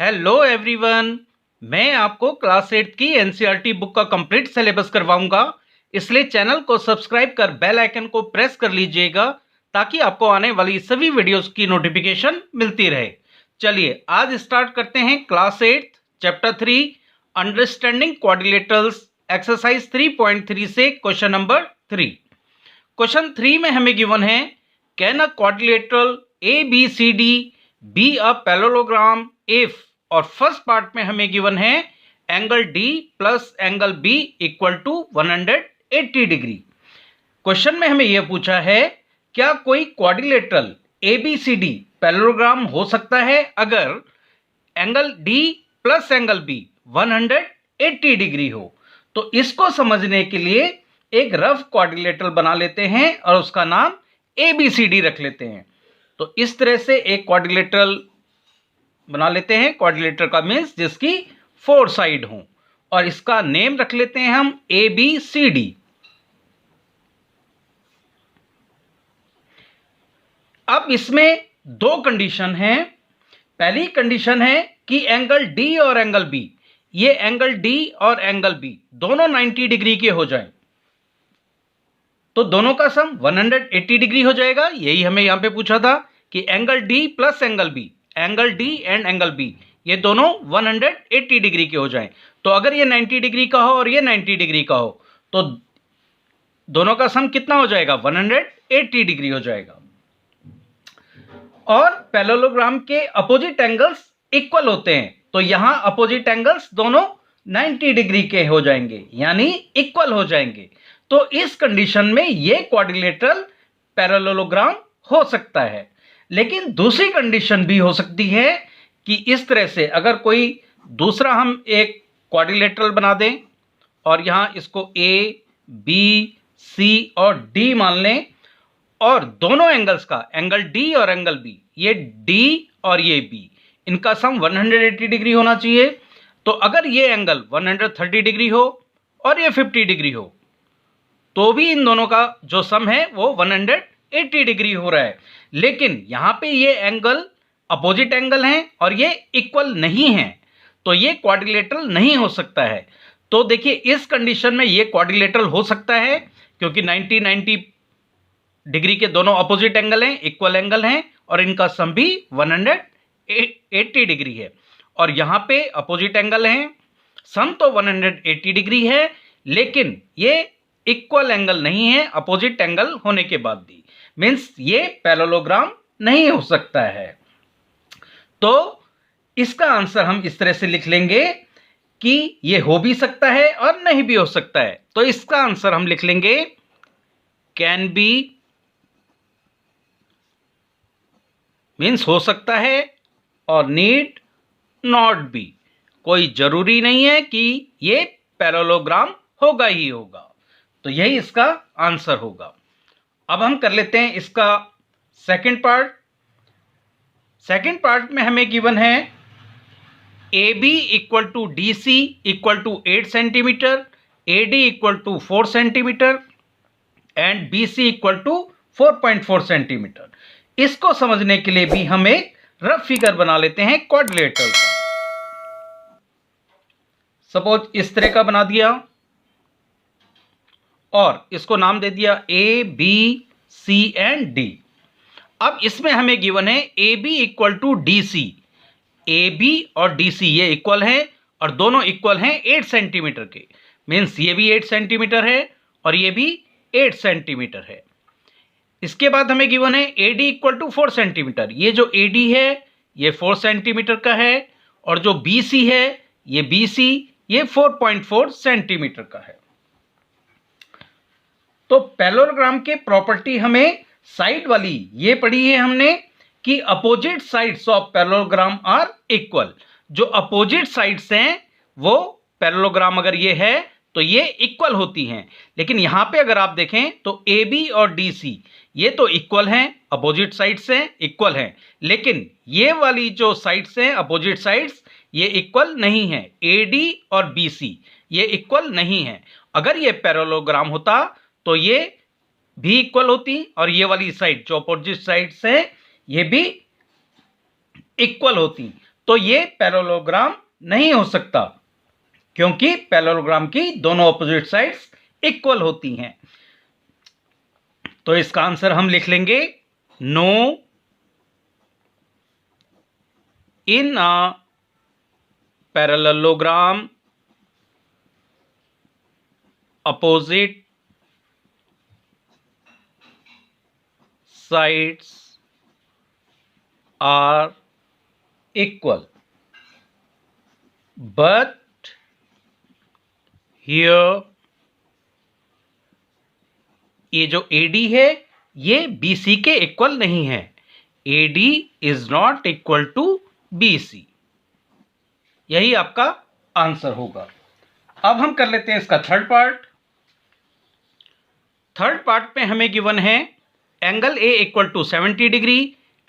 Hello everyone. मैं आपको class 8 की एनसीईआरटी बुक का कंप्लीट सिलेबस करवाऊंगा, इसलिए चैनल को सब्सक्राइब कर बेल आइकन को प्रेस कर लीजिएगा ताकि आपको आने वाली सभी वीडियोस की नोटिफिकेशन मिलती रहे। चलिए आज स्टार्ट करते हैं class 8 chapter 3 understanding quadrilaterals exercise 3.3 से क्वेश्चन नंबर 3। क्वेश्चन 3 में हमें गिवन है can a quadrilateral ABCD be a parallelogram if, और फर्स्ट पार्ट में हमें गिवन है angle D plus angle B equal to 180 degree. Question में हमें यह पूछा है क्या कोई क्वाड्रिलेटरल ABCD पैरेललोग्राम हो सकता है अगर angle D plus angle B 180 degree हो। तो इसको समझने के लिए एक रफ क्वाड्रिलेटरल बना लेते हैं और उसका नाम ABCD रख लेते हैं। तो इस तरह से एक क्वाड्रिलेटरल बना लेते हैं। क्वाड्रिलेटरल का मीन्स जिसकी 4 साइड हों, और इसका नेम रख लेते हैं हम ABCD। अब इसमें दो कंडीशन हैं। पहली कंडीशन है कि एंगल D और एंगल B, ये एंगल D और एंगल B दोनों 90 डिग्री के हो जाएं, तो दोनों का सम 180 डिग्री हो जाएगा। यही हमें यहां पे पूछा था कि angle D plus angle B, angle D and angle B ये दोनों 180 डिग्री के हो जाएं। तो अगर ये 90 डिग्री का हो और ये 90 डिग्री का हो तो दोनों का सम कितना हो जाएगा? 180 डिग्री हो जाएगा। और पैरेललोग्राम के अपोजिट एंगल्स इक्वल होते हैं, तो यहां अपोजिट एंगल्स दोनों 90 डिग्री के हो जाएंगे, यानी इक्वल हो जाएंगे। तो इस कंडीशन में ये क्वाड्रिलेटरल पैरेललोग्राम हो सकता है। लेकिन दूसरी कंडीशन भी हो सकती है कि इस तरह से अगर कोई दूसरा हम एक क्वाड्रिलेटरल बना दें और यहां इसको A, B, C और D मान लें, और दोनों एंगल्स का एंगल D और एंगल B, ये D और ये B, इनका सम 180 डिग्री होना चाहिए। तो अगर ये एंगल 130 डिग्री हो और ये 50 डिग्री हो तो भी इन दोनों का जो सम है वो 180 डिग्री हो रहा है। लेकिन यहां पे ये एंगल अपोजिट एंगल हैं और ये इक्वल नहीं है, तो ये क्वाड्रिलेटरल नहीं हो सकता है। तो देखिए इस कंडीशन में ये क्वाड्रिलेटरल हो सकता है क्योंकि 90 डिग्री के दोनों अपोजिट एंगल हैं, इक्वल एंगल हैं, और इनका सम भी 180 डिग्री है। और यहां पे अपोजिट एंगल हैं, सम तो 180 डिग्री है लेकिन ये इक्वल एंगल नहीं है अपोजिट एंगल होने के बाद भी, मीन्स ये पैरेललोग्राम नहीं हो सकता है। तो इसका आंसर हम इस तरह से लिख लेंगे कि ये हो भी सकता है और नहीं भी हो सकता है। तो इसका आंसर हम लिख लेंगे कैन बी, मीन्स हो सकता है, और नीड नॉट बी, कोई जरूरी नहीं है कि ये पैरेललोग्राम होगा ही होगा। तो यही इसका आंसर होगा। अब हम कर लेते हैं इसका सेकंड पार्ट। सेकंड पार्ट में हमें गिवन है AB equal to DC equal to 8 centimetre, AD equal to 4 centimetre and BC equal to 4.4 centimetre. इसको समझने के लिए भी हम एक रफ फिगर बना लेते हैं क्वाड्रिलेटरल का। सपोज इस तरह का बना दिया और इसको नाम दे दिया A, B, C and D। अब इसमें हमें गिवन है AB equal to DC, AB और DC ये इक्वल हैं और दोनों इक्वल हैं 8 सेंटीमीटर के, मीन्स ये भी 8 सेंटीमीटर है और ये भी 8 सेंटीमीटर है। इसके बाद हमें गिवन है AD इक्वल टू 4 सेंटीमीटर, ये जो AD है ये 4 सेंटीमीटर का है, और जो BC है ये BC ये 4.4 सेंटीमीटर का है। तो पैरेललोग्राम के प्रॉपर्टी हमें साइड वाली ये पढ़ी है हमने कि opposite sides of parallelogram are equal. जो अपोजिट साइड्स हैं वो पैरेललोग्राम अगर ये है तो ये इक्वल होती हैं। लेकिन यहां पे अगर आप देखें तो AB और DC ये तो इक्वल हैं, अपोजिट साइड्स हैं, इक्वल हैं, लेकिन ये वाली जो साइड्स हैं अपोजिट साइड्स ये इक्वल नहीं है। AD और BC ये इक्वल नहीं है। अगर ये पैरेललोग्राम होता तो ये भी इक्वल होती और ये वाली साइड जो अपोजिट साइड्स है ये भी इक्वल होती। तो ये पैरेललोग्राम नहीं हो सकता, क्योंकि पैरेललोग्राम की दोनों अपोजिट साइड्स इक्वल होती हैं। तो इसका आंसर हम लिख लेंगे no in a parallelogram opposite sides are equal, but here ये जो AD है ये BC के इक्वल नहीं है। AD is not equal to BC। यही आपका आंसर होगा। अब हम कर लेते हैं इसका थर्ड पार्ट। थर्ड पार्ट में हमें गिवन है angle A equal to 70 degree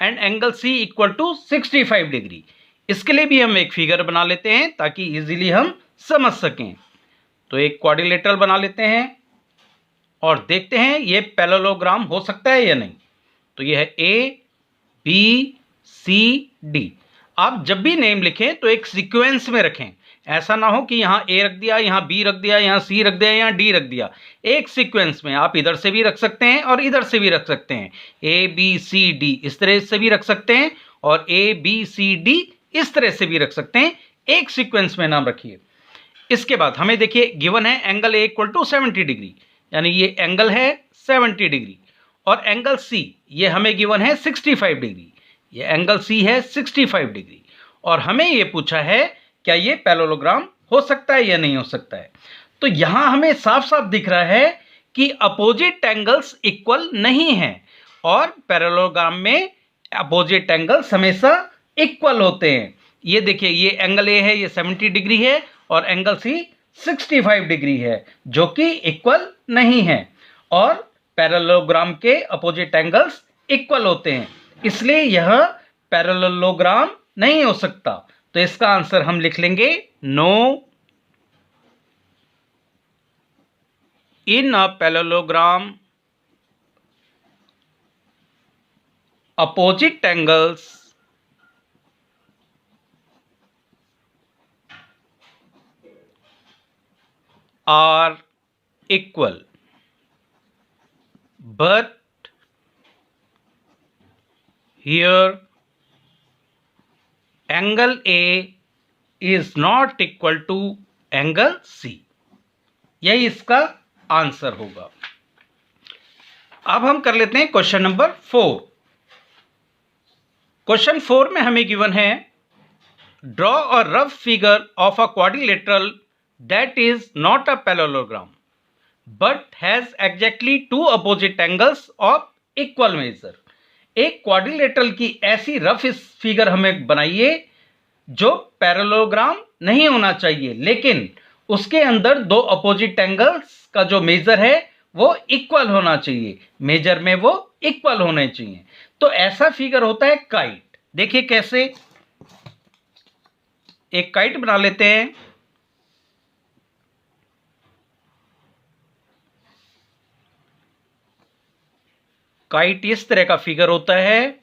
and angle C equal to 65 degree. इसके लिए भी हम एक फिगर बना लेते हैं ताकि इजीली हम समझ सकें। तो एक क्वाड्रिलेटरल बना लेते हैं और देखते हैं ये पैरेललोग्राम हो सकता है या नहीं। तो ये है A B C D। आप जब भी नेम लिखें तो एक सीक्वेंस में रखें, ऐसा ना हो कि यहाँ A रख दिया, यहाँ B रख दिया, यहाँ C रख दिया, यहाँ D रख दिया। एक सीक्वेंस में आप इधर से भी रख सकते हैं और इधर से भी रख सकते हैं। A B C D इस तरह से भी रख सकते हैं और A B C D इस तरह से भी रख सकते हैं। एक सीक्वेंस में नाम रखिए। इसके बाद हमें देखिए गिवन है angle A equal to 70 degree, यानी ये एंगल है 70 डिग्री, और एंगल C ये हमें गिवन है 65 डिग्री। ये एंगल C है 65 डिग्री, और हमें ये पूछा है क्या ये पैरेललोग्राम हो सकता है या नहीं हो सकता है। तो यहां हमें साफ साफ दिख रहा है कि अपोजिट एंगल्स इक्वल नहीं हैं, और पैरेललोग्राम में अपोजिट एंगल्स हमेशा इक्वल होते हैं। ये देखिए ये एंगल A है, ये 70 डिग्री है, और एंगल C 65 डिग्री है, जो कि इक्वल नहीं है। और पैरेललोग्राम के अपोजिट एंगल्स इक्वल होते हैं, इसलिए यह पैरेललोग्राम नहीं हो सकता। तो इसका आंसर हम लिख लेंगे no in a parallelogram opposite angles are equal, but here angle A is not equal to angle C। यही इसका आंसर होगा। अब हम कर लेते हैं क्वेश्चन नंबर 4। क्वेश्चन 4 में हमें गिवन है draw a rough figure of a quadrilateral that is not a parallelogram but has exactly two opposite angles of equal measure। एक क्वाड्रिलेटरल की ऐसी रफ फिगर हमें बनाइए जो पैरेललोग्राम नहीं होना चाहिए, लेकिन उसके अंदर दो अपोजिट एंगल्स का जो मेजर है वो इक्वल होना चाहिए, मेजर में वो इक्वल होने चाहिए। तो ऐसा फिगर होता है काइट। देखिए कैसे, एक काइट बना लेते हैं। काइट इस तरह का फिगर होता है।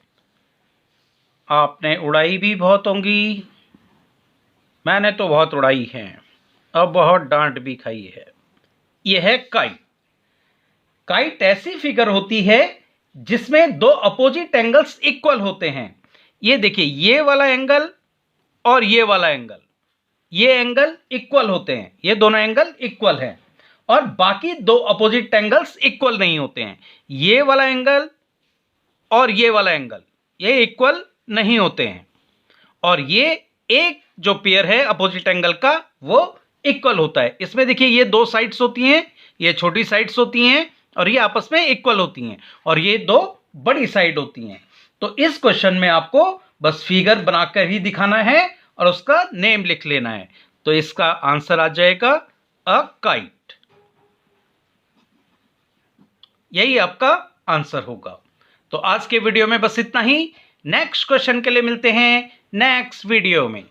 आपने उड़ाई भी बहुत होंगी, मैंने तो बहुत उड़ाई है और बहुत डांट भी खाई है। यह है काइट। काइट ऐसी फिगर होती है जिसमें दो अपोजिट एंगल्स इक्वल होते हैं। ये देखिए ये वाला एंगल और ये वाला एंगल, ये एंगल इक्वल होते हैं, ये दोनों एंगल इक्वल हैं, और बाकी दो अपोजिट एंगल्स इक्वल नहीं होते हैं। ये वाला एंगल और ये वाला एंगल ये इक्वल नहीं होते हैं, और ये एक जो पेयर है अपोजिट एंगल का वो इक्वल होता है। इसमें देखिए ये दो साइड्स होती हैं, ये छोटी साइड्स होती हैं, और ये आपस में इक्वल होती हैं, और ये दो बड़ी साइड होती हैं। तो इस क्वेश्चन में आपको बस फिगर बनाकर ही दिखाना है और उसका नेम लिख लेना है। तो इसका आंसर आ जाएगा अ काइट। यही आपका आंसर होगा। तो आज के वीडियो में बस इतना ही। नेक्स्ट क्वेश्चन के लिए मिलते हैं नेक्स्ट वीडियो में।